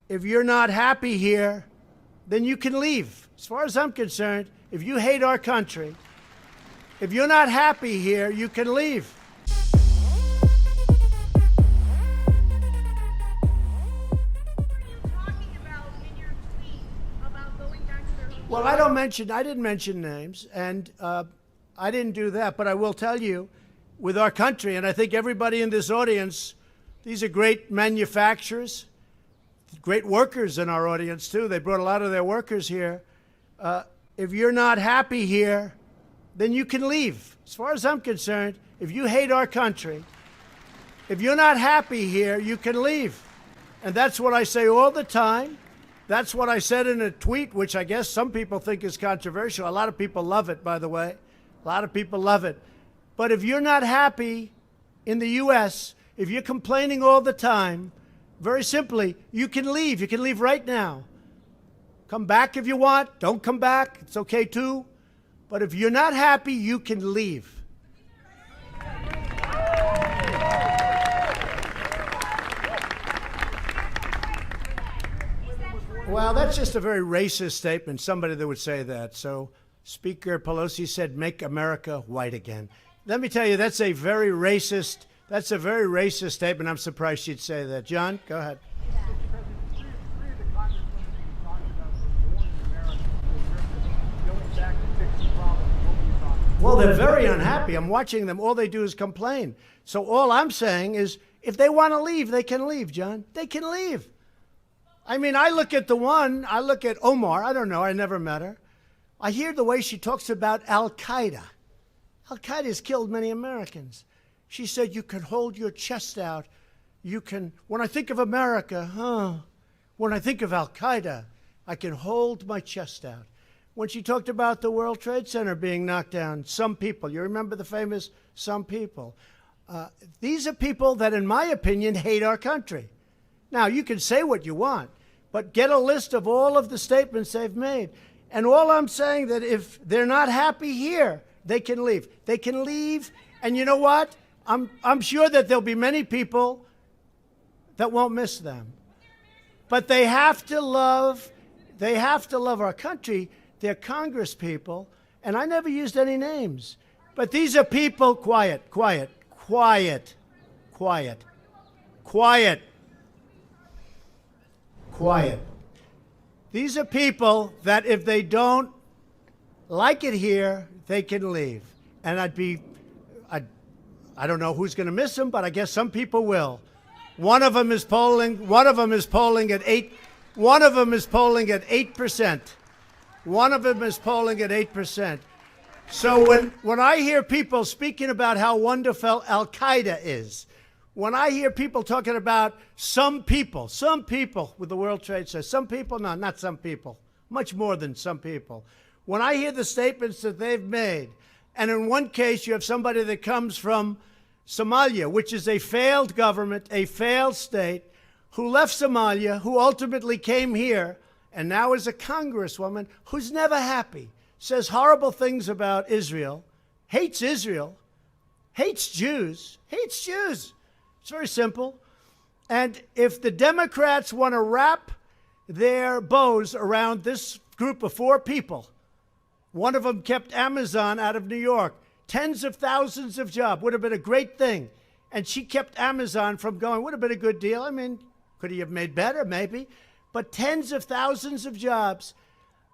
if you're not happy here, then you can leave. As far as I'm concerned, if you hate our country, if you're not happy here, you can leave. Well, I didn't mention names, and I didn't do that, but I will tell you, with our country, and I think everybody in this audience, these are great manufacturers, great workers in our audience, too. They brought a lot of their workers here. If you're not happy here, then you can leave. As far as I'm concerned, if you hate our country, if you're not happy here, you can leave. And that's what I say all the time. That's what I said in a tweet, which I guess some people think is controversial. A lot of people love it, by the way. A lot of people love it. But if you're not happy in the U.S., if you're complaining all the time, very simply, you can leave. You can leave right now. Come back if you want. Don't come back. It's okay, too. But if you're not happy, you can leave. Well, that's just a very racist statement, somebody that would say that. So Speaker Pelosi said, make America white again. Let me tell you, that's a very racist statement. I'm surprised she'd say that. John, go ahead. Well, they're very unhappy. I'm watching them. All they do is complain. So all I'm saying is, if they want to leave, they can leave, John. They can leave. I mean, I look at Omar. I don't know. I never met her. I hear the way she talks about Al-Qaeda. Al-Qaeda has killed many Americans. She said, you can hold your chest out. You can, when I think of America, when I think of Al-Qaeda, I can hold my chest out. When she talked about the World Trade Center being knocked down, some people, you remember the famous some people. These are people that, in my opinion, hate our country. Now, you can say what you want, but get a list of all of the statements they've made. And all I'm saying that if they're not happy here, they can leave. They can leave, and you know what? I'm sure that there'll be many people that won't miss them. But they have to love our country. They're Congress people, and I never used any names. But these are people, quiet. These are people that if they don't like it here, they can leave. And I don't know who's going to miss them, but I guess some people will. One of them is polling at 8%. One of them is polling at 8%. So when I hear people speaking about how wonderful Al-Qaeda is, when I hear people talking about some people with the World Trade Center, some people, no, not some people, much more than some people. When I hear the statements that they've made, and in one case you have somebody that comes from Somalia, which is a failed government, a failed state, who left Somalia, who ultimately came here, and now is a congresswoman who's never happy, says horrible things about Israel, hates Jews. It's very simple. And if the Democrats want to wrap their bows around this group of 4 people, one of them kept Amazon out of New York, tens of thousands of jobs, would have been a great thing. And she kept Amazon from going, would have been a good deal. I mean, could he have made better? Maybe. But tens of thousands of jobs.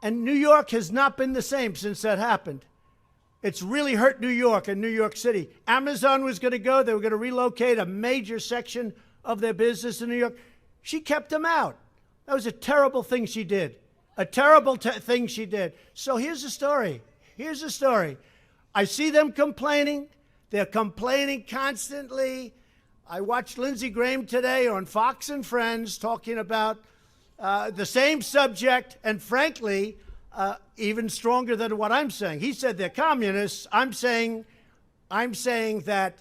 And New York has not been the same since that happened. It's really hurt New York and New York City. Amazon was going to go. They were going to relocate a major section of their business in New York. She kept them out. That was a terrible thing she did. A terrible thing she did. So here's the story. I see them complaining. They're complaining constantly. I watched Lindsey Graham today on Fox and Friends talking about the same subject, and frankly, even stronger than what I'm saying. He said they're communists. I'm saying that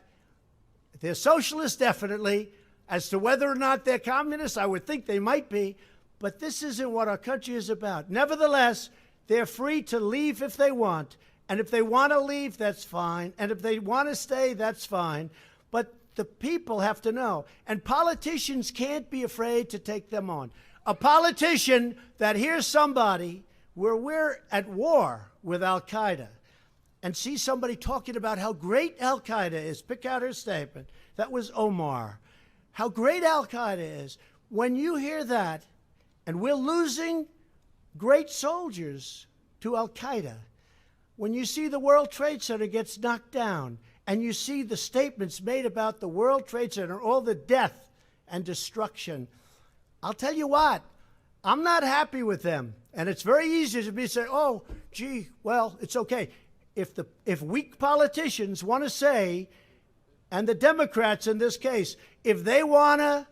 they're socialists, definitely. As to whether or not they're communists, I would think they might be. But this isn't what our country is about. Nevertheless, they're free to leave if they want. And if they want to leave, that's fine. And if they want to stay, that's fine. But the people have to know. And politicians can't be afraid to take them on. A politician that hears somebody where we're at war with Al-Qaeda and sees somebody talking about how great Al-Qaeda is, pick out her statement. That was Omar. How great Al-Qaeda is. When you hear that, and we're losing great soldiers to Al-Qaeda, when you see the World Trade Center gets knocked down, and you see the statements made about the World Trade Center, all the death and destruction, I'll tell you what, I'm not happy with them. And it's very easy to be say, oh, gee, well, it's okay. If weak politicians want to say, and the Democrats in this case, if they want to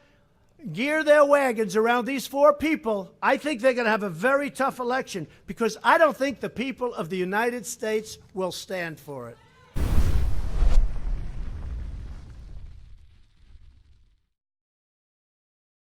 gear their wagons around these four people, I think they're going to have a very tough election, because I don't think the people of the United States will stand for it.